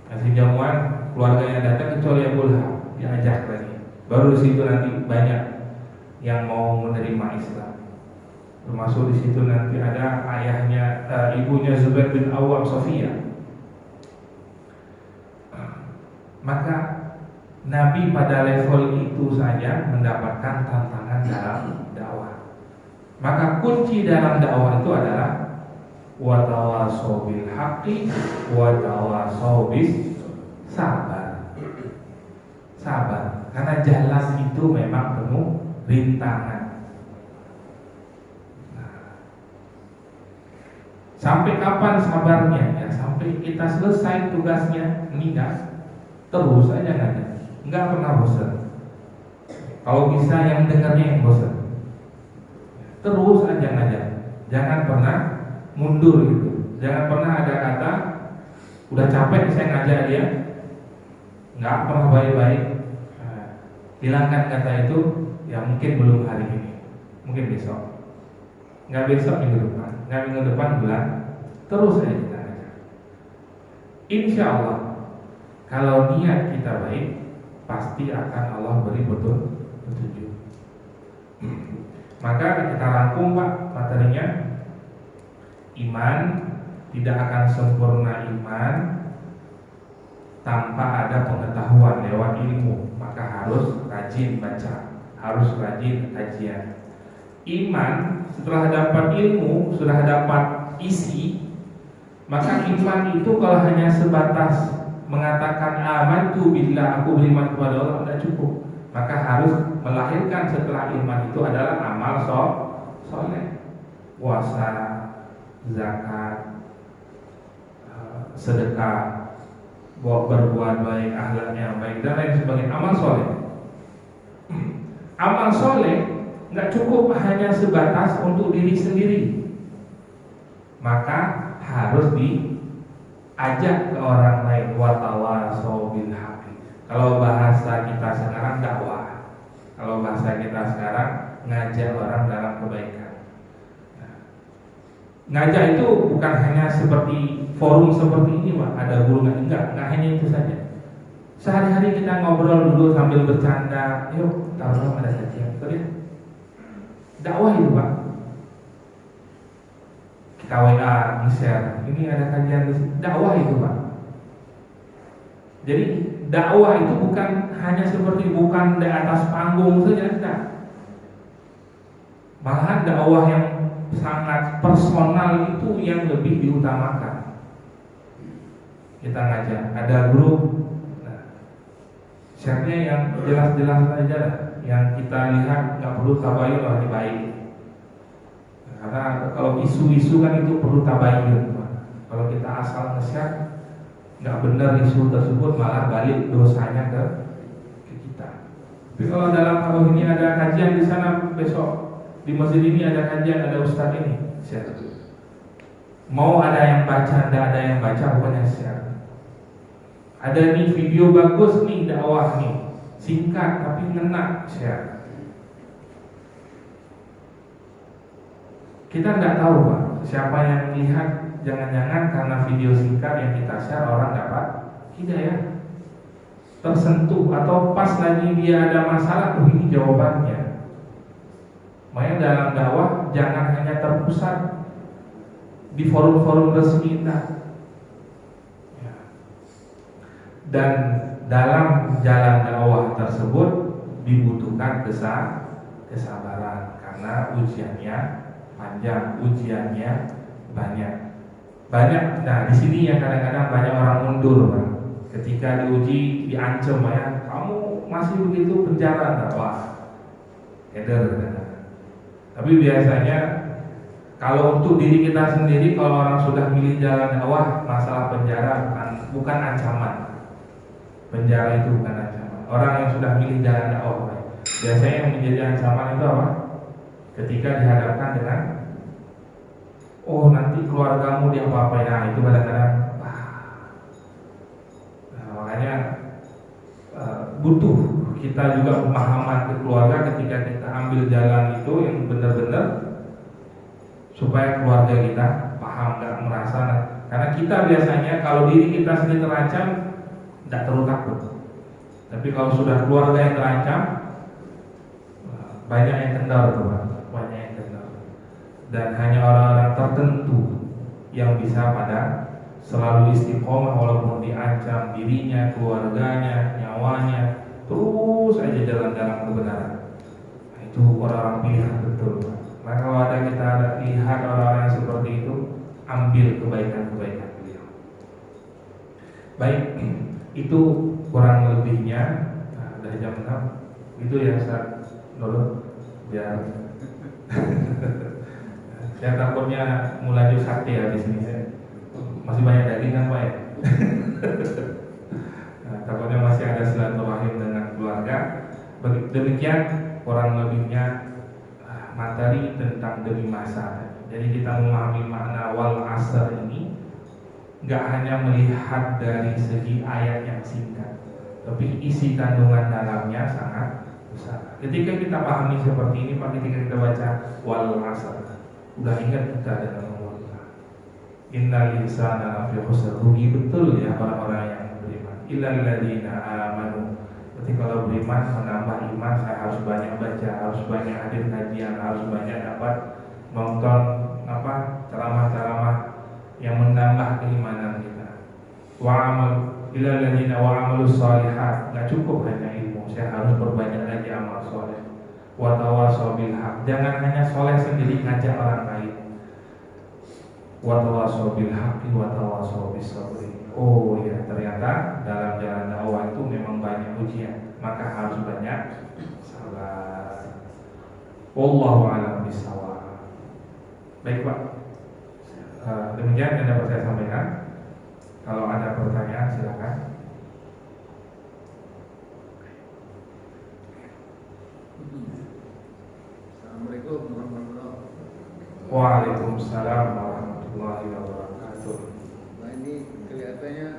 kasih jamuan, keluarganya datang kecuali Abu Lahab, diajak lagi. Baru di situ nanti banyak yang mau menerima Islam. Termasuk di situ nanti ada ayahnya, ibunya Zubair bin Awwam, Sofia. Maka Nabi pada level itu saja mendapatkan tantangan dalam dakwah. Maka kunci dalam dakwah itu adalah wa tawasau bil haqqi wa tawasau bis sabar. Sabar, karena jalan itu memang penuh rintangan. Sampai kapan sabarnya? Ya sampai kita selesai tugasnya, meninggal. Terus aja ngajar, nggak pernah bosan. Kalau bisa yang dengarnya yang bosan, terus aja ngajar, jangan pernah mundur gitu. Jangan pernah ada kata udah capek saya ngajar dia, nggak pernah baik-baik. Hilangkan kata itu, ya mungkin belum hari ini, mungkin besok, nggak besok minggu depan, nggak minggu depan bulan, terus aja kita ngajar. Insya Allah kalau niat kita baik, pasti akan Allah beri petunjuk. Maka kita rangkum Pak materinya. Iman tidak akan sempurna iman tanpa ada pengetahuan lewat ilmu. Maka harus rajin baca, harus rajin kajian. Iman setelah dapat ilmu, sudah dapat isi, maka iman itu kalau hanya sebatas mengatakan amantu billah, aku beriman kepada Allah, tidak cukup. Maka harus melahirkan setelah iman itu adalah amal soleh, puasa, zakat, sedekah, berbuat baik, akhlak yang baik dan lain sebagainya. Amal soleh. Amal soleh nggak cukup hanya sebatas untuk diri sendiri, maka harus diajak ke orang lain. Wa tawasau bil haqqi. Kalau bahasa kita sekarang dakwah, kalau bahasa kita sekarang ngajak orang dalam kebaikan. Ngajak itu bukan hanya seperti forum seperti ini Pak, ada guru enggak hanya itu saja. Sehari-hari kita ngobrol dulu sambil bercanda, yuk tahu ada kajian, betul ya? Dakwah itu Pak. Kita WA, share, ini ada kajian di sini. Dakwah itu Pak. Jadi dakwah itu bukan hanya seperti bukan di atas panggung saja, tidak. Malahan dakwah yang sangat personal itu yang lebih diutamakan. Kita ngajak, ada grup, share-nya yang jelas-jelas aja lah, yang kita lihat nggak perlu tabayun lebih baik. Karena kalau isu-isu kan itu perlu tabayun. Kalau kita asal nge-share nggak benar isu tersebut, malah balik dosanya ke kita. Tapi kalau dalam hal ini ada kajian di sana, besok di masjid ini ada kajian, ada ustaz ini, share. Mau ada yang baca, tidak ada yang baca, pokoknya share. Ada nih video bagus nih, dakwah nih, singkat tapi ngena, share. Kita tidak tahu Pak, siapa yang lihat. Jangan-jangan karena video singkat yang kita share orang dapat hidayah, tersentuh, atau pas lagi dia ada masalah, ini jawabannya. Makanya dalam dakwah jangan hanya terpusat di forum-forum resmi dan dalam jalan dakwah tersebut dibutuhkan kesabaran karena ujiannya panjang, ujiannya banyak. Nah di sini yang kadang-kadang banyak orang mundur Pak. Ketika diuji, diancam ya, kamu masih begitu, penjara, wah, keder. Tapi biasanya kalau untuk diri kita sendiri, kalau orang sudah milih jalan dakwah, masalah penjara bukan ancaman. Penjara itu bukan ancaman. Orang yang sudah milih jalan dakwah, biasanya yang menjadi ancaman itu apa? Ketika dihadapkan dengan oh nanti keluargamu diapa-apain, nah itu kadang-kadang makanya butuh kita juga pemahaman ke keluarga ketika kita ambil jalan itu yang benar-benar supaya keluarga kita paham, hasanah. Karena kita biasanya kalau diri kita sendiri terancam tidak terlalu takut. Tapi kalau sudah keluarga yang terancam, banyak yang kendor tuh Pak, banyak yang kendor. Dan hanya orang-orang tertentu yang bisa pada selalu istiqomah walaupun diancam dirinya, keluarganya, nyawanya, terus aja jalan dalam kebenaran. Nah, itu orang-orang pilihan betul Pak. Maka kalau ada kita ada lihat orang-orang yang seperti itu, ambil kebaikan-kebaikan beliau. Baik, itu kurang lebihnya. Nah, dari jam 6 itu ya Ustaz dulu biar saya takutnya mulai sate ya di sini. Masih banyak daging kan Pak ya? Nah, takutnya masih ada silaturahim dengan keluarga. Demikian kurang lebihnya materi tentang demi masa. Jadi kita memahami makna wal asr ini nggak hanya melihat dari segi ayat yang singkat, tapi isi kandungan dalamnya sangat besar. Ketika kita pahami seperti ini Pak, ketika kita baca wal asr, udah ingat kita dengan Allah. Innal insana lafi khusr. Rugi betul ya orang-orang yang beriman. Illal ladzina amanu. Ketika kalau beriman, menambah iman, saya harus banyak baca, harus banyak hadir kajian, harus banyak dapat nonton ceramah-ceramah yang menambah keimanan kita. Wa amal illal ladzina wa amalus shalihat. Enggak cukup hanya ilmu, saya harus berbanyak lagi amal soleh. Wa tawasau bil haq. Jangan hanya soleh sendiri, ngajak orang lain. Wa tawasau bil haqqi wa tawasau bis sabri. Oh ya, ternyata dalam jalan dakwah itu memang banyak ujian, maka harus banyak sabar. Wallahu a'lam bishawab. Baik Pak, demikian yang dapat saya sampaikan. Kalau ada pertanyaan silakan. Assalamualaikum warahmatullahi wabarakatuh. Waalaikumsalam warahmatullahi wabarakatuh. Nah ini kelihatannya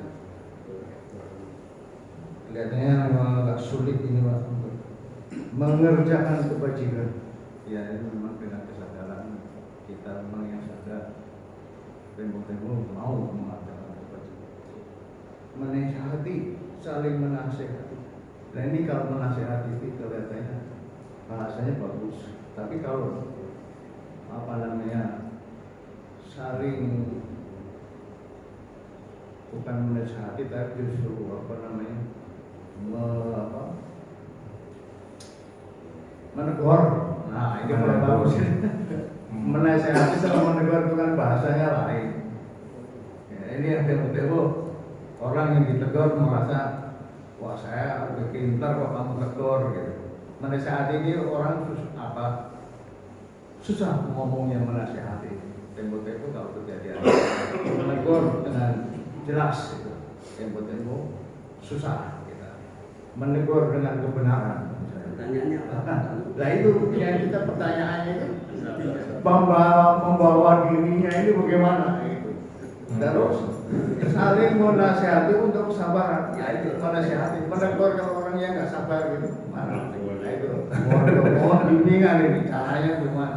memang agak sulit ini Pak untuk mengerjakan kebajikan. Ya ini memang dengan kesadaran kita memang yang sadar tembok-tembok mau mengerjakan kebajikan. Menasihati, saling menasihati. Nah ini kalau menasihati itu kelihatannya bahasanya bagus. Tapi kalau saling bukan menasihati tapi justru menegur. Nah ini kurang bagus. Menasihati sama menegur itu kan bahasanya lain. Ya, ini yang tembok-tembok orang yang ditegur merasa wah saya lebih pintar kok kamu tegur gitu. Menasihati ini orang susah ngomongnya menasihati. Tembok-tembok kalau kejadian menegur dengan jelas itu. Tembok-tembok susah kita menegur dengan kebenaran. Pertanyaannya apa? Nah itu yang kita pertanyaannya itu membawa dirinya ini bagaimana itu. Terus saling menasihati untuk kesabaran. Ya itu menasihati, menegur kalau orang yang nggak sabar gitu. Mana? Nah itu mohon bimbingan ini caranya gimana?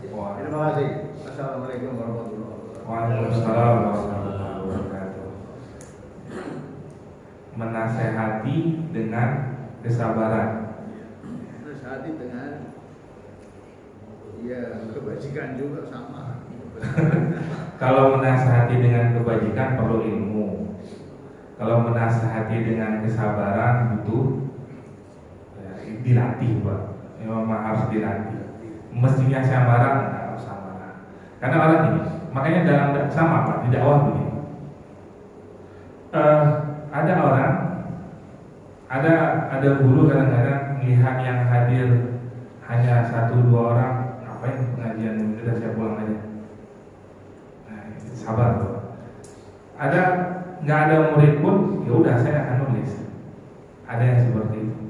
Terima kasih. Assalamualaikum warahmatullahi wabarakatuh. Waalaikumsalam warahmatullahi wabarakatuh. Menasehati dengan kesabaran. Menasehati dengan ya kebajikan juga sama. Kalau menasehati dengan kebajikan perlu ilmu. Kalau menasehati dengan kesabaran butuh dilatih Pak. Memang harus dilatih. Mestinya saya marah, enggak usah marah. Karena orang ini, makanya dalam sama Pak di dakwah begini. Ada orang, ada guru kadang-kadang melihat yang hadir hanya 1-2 orang, ngapain pengajian udah saya pulang aja. Nah, sabar Pak. Ada nggak ada murid pun, ya udah saya akan nulis. Ada yang seperti itu.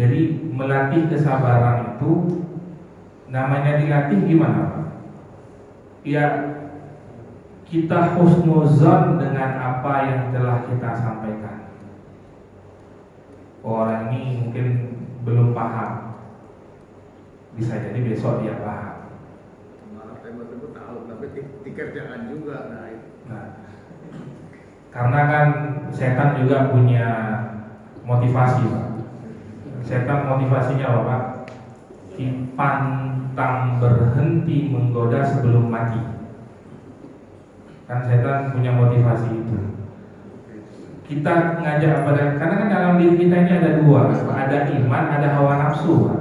Jadi melatih kesabaran itu namanya dilatih gimana Pak? Ya kita husnuzon dengan apa yang telah kita sampaikan. Orang ini mungkin belum paham, bisa jadi besok dia paham. Malah tembok-tembok tahu, tapi dikerjakan juga. Nah Karena kan setan juga punya motivasi, Pak. Setan motivasinya apa, Pak? Pantang berhenti menggoda sebelum mati. Kan setan punya motivasi itu. Kita ngajak pada, karena kan dalam diri kita ini ada dua, ada iman, ada hawa nafsu, Pak.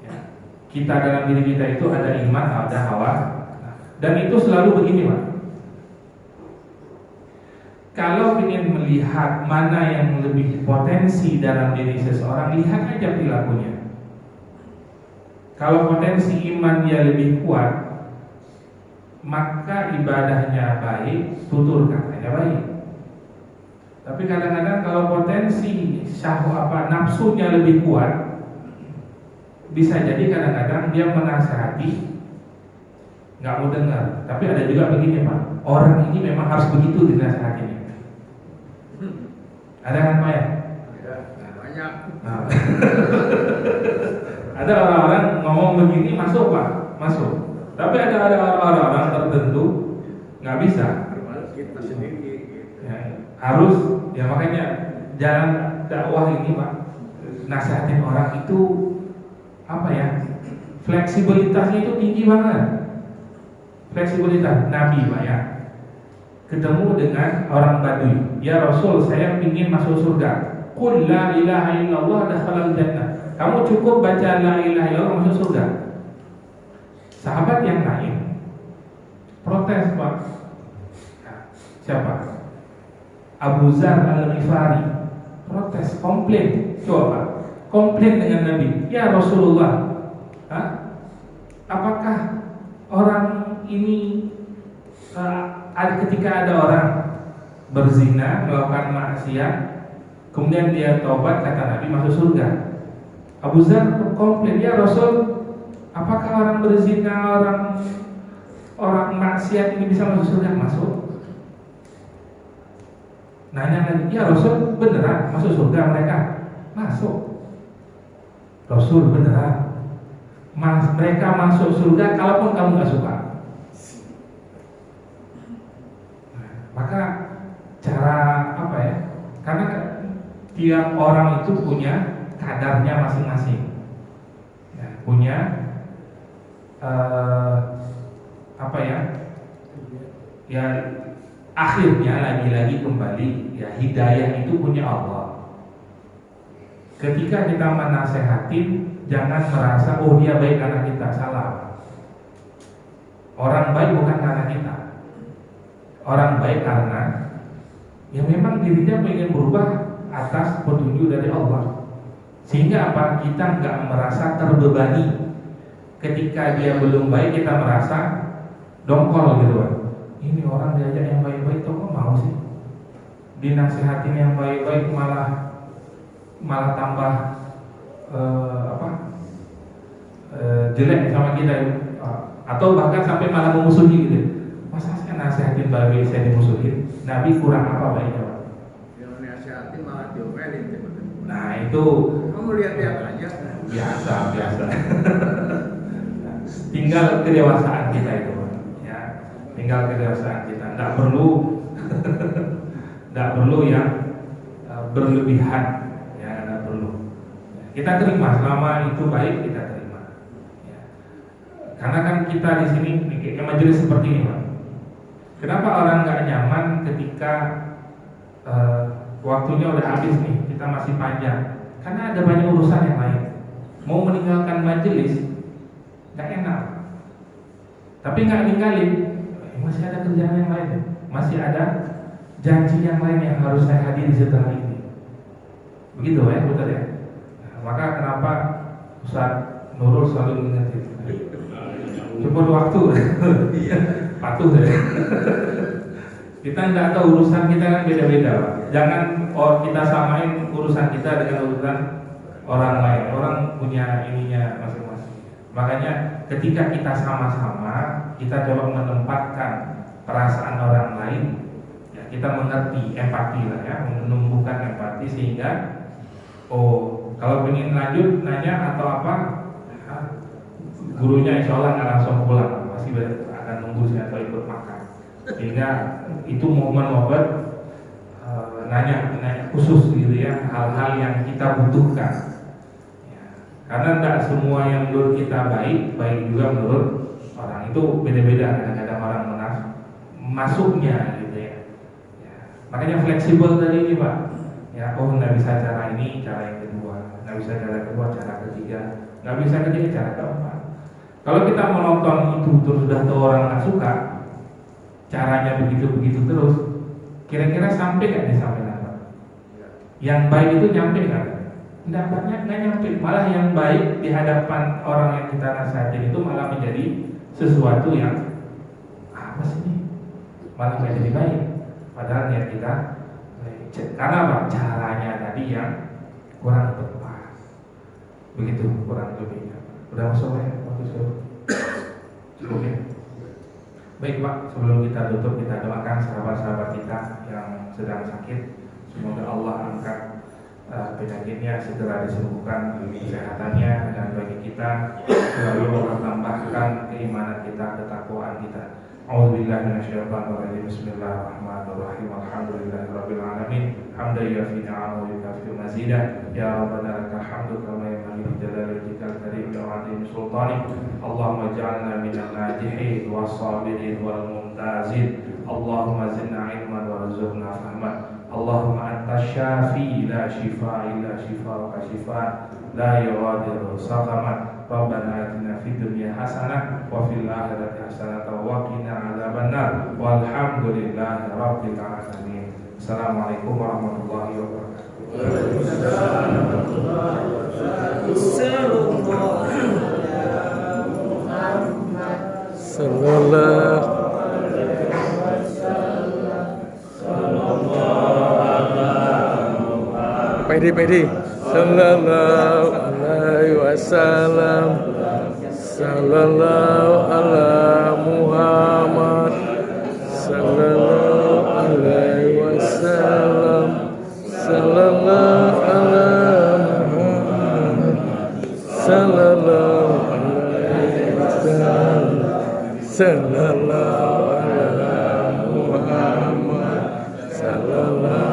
Ya. Kita dalam diri kita itu ada iman, ada hawa, dan itu selalu begini, Pak. Kalau ingin melihat mana yang lebih potensi dalam diri seseorang, lihat aja perilakunya. Kalau potensi iman dia lebih kuat, maka ibadahnya baik, tutur katanya baik. Tapi kadang-kadang kalau potensi syahwat nafsunya lebih kuat, bisa jadi kadang-kadang dia menasihati nggak mau dengar. Tapi ada juga begini, Pak, orang ini memang harus begitu dinasihatinya. Ada kan, Pak ya? Banyak. Nah. Ada orang-orang ngomong begini masuk, Pak, masuk. Tapi ada orang-orang tertentu nggak bisa. Kita sendiri. Ya, harus, ya makanya jalan dakwah ini, Pak, nasihatin orang itu apa ya? Fleksibilitasnya itu tinggi banget. Fleksibilitas Nabi, Pak ya. Ketemu dengan orang Badui, ya Rasul, saya ingin masuk surga. Qul la ilaha illallah dakhalal jannah. Kamu cukup baca la ilaha illallah masuk surga. Sahabat yang lain protes, Pak. Nah, siapa? Abu Dzar Al-Ghifari protes, komplain. Coba komplain dengan Nabi, ya Rasulullah, apakah orang ini ketika ada orang berzina, melakukan maksiat, kemudian dia taubat, kata Nabi masuk surga. Abu Dzar komplain, ya Rasul, apakah orang berzina, orang maksiat ini bisa masuk surga? Masuk. Nanya lagi, ya Rasul, beneran masuk surga mereka? Masuk. Rasul, beneran mereka masuk surga kalaupun kamu gak suka. Maka cara apa ya? Karena tiap orang itu punya kadarnya masing-masing, ya, punya apa ya? Ya akhirnya lagi-lagi kembali, ya hidayah itu punya Allah. Ketika kita menasehatin, jangan merasa oh dia baik karena kita, salah. Orang baik bukan karena kita. Orang baik karena ya memang dirinya ingin berubah atas petunjuk dari Allah. Sehingga apa? Kita nggak merasa terbebani. Ketika dia belum baik, kita merasa dongkol gitu, Pak. Ini orang diajak yang baik-baik kok mau sih? Dinasihatin yang baik-baik malah tambah jelek sama kita, atau bahkan sampai malah memusuhi gitu. Masa saya nasihatin baik saya dimusuhin? Nabi kurang apa baiknya, Pak? Yang nasihatin malah diomelin. Nah itu kamu lihat-lihat aja. Biasa. Tinggal kedewasaan kita itu, Pak. Ya, tinggal kedewasaan kita. Nggak perlu yang berlebihan. Ya, nggak perlu. Kita terima selama itu baik, kita terima. Ya. Karena kan kita di sini majelis seperti ini, Pak. Kenapa orang nggak nyaman ketika waktunya udah habis nih, kita masih panjang? Karena ada banyak urusan yang lain. Mau meninggalkan majelis nggak enak. Tapi nggak ninggalin, masih ada kerjaan yang lain, masih ada janji yang lain yang harus saya hadiri setelah ini. Begitu ya, betul ya. Nah, maka kenapa Ustaz Nurul selalu mengingatkan cukup waktu, patuh ya. Kita nggak tahu urusan kita kan beda-beda, Pak. Jangan kita samain urusan kita dengan urusan orang lain. Orang punya ininya masing-masing. Makanya ketika kita sama-sama, kita coba menempatkan perasaan orang lain, ya, kita mengerti, empati lah ya, menumbuhkan empati sehingga kalau ingin lanjut nanya atau apa, gurunya insya Allah nggak langsung pulang, masih akan nunggu saya atau ikut makan. Sehingga itu momen nanya khusus gitu ya, hal-hal yang kita butuhkan. Ya, karena tidak semua yang menurut kita baik juga menurut orang, itu beda-beda. Kadang-kadang orang masuknya gitu ya. Ya, makanya fleksibel tadi ini Pak. Ya, oh nggak bisa cara ini, cara yang kedua, nggak bisa cara kedua, cara ketiga, nggak bisa ketiga, cara keempat. Kalau kita menonton itu terus sudah tahu orang nggak suka, caranya begitu terus, kira-kira sampai nggak disampaikan Pak? Yang baik itu nyampe nggak? Nggak banyak, nggak nyampe. Malah yang baik di hadapan orang yang kita nasihatin itu malah menjadi sesuatu yang apa sih ini? Malah nggak jadi baik. Padahal niat kita karena apa? Caranya tadi yang kurang tepat. Begitu kurang lebihnya. Udah masuk ya? Cukup ya? Baik Pak, sebelum kita tutup, kita doakan sahabat-sahabat kita yang sedang sakit. Semoga Allah angkat penyakitnya, segera disembuhkan kesehatannya, dan bagi kita selalu bertambahkan keimanan kita, ketakwaan kita. A'udzubillahi minasyaitonirrajim. Bismillahirrahmanirrahim. Alhamdulillahirabbil alamin. Hamdan yafi ni'amahu wa yukafi mazidah. Ya Rabbana lakal hamdu kama yanbaghi li jalali wajhikal karim wa 'azimi sultanik. Allahumma ij'alna minal najihin was-sabirin wal mumtazin. Allahumma zidna ilman warzuqna fahman. Allahumma anta syafi la shifa illa shifauka shifa la yughadiru saqaman. Rabbana atina fid dunya hasanah wa fil akhirati hasanah wa qina adzabannar. Walhamdulillahi rabbil alamin. Assalamualaikum warahmatullahi wabarakatuh. Waalaikumsalam warahmatullahi wabarakatuh. Sallallahu Pedi sallallahu alaihi wasallam, sallallahu ala Muhammad, sallallahu alaihi wasallam, sallallahu ala Muhammad, sallallahu alaihi wasallam, sallallahu ala Muhammad, sallallahu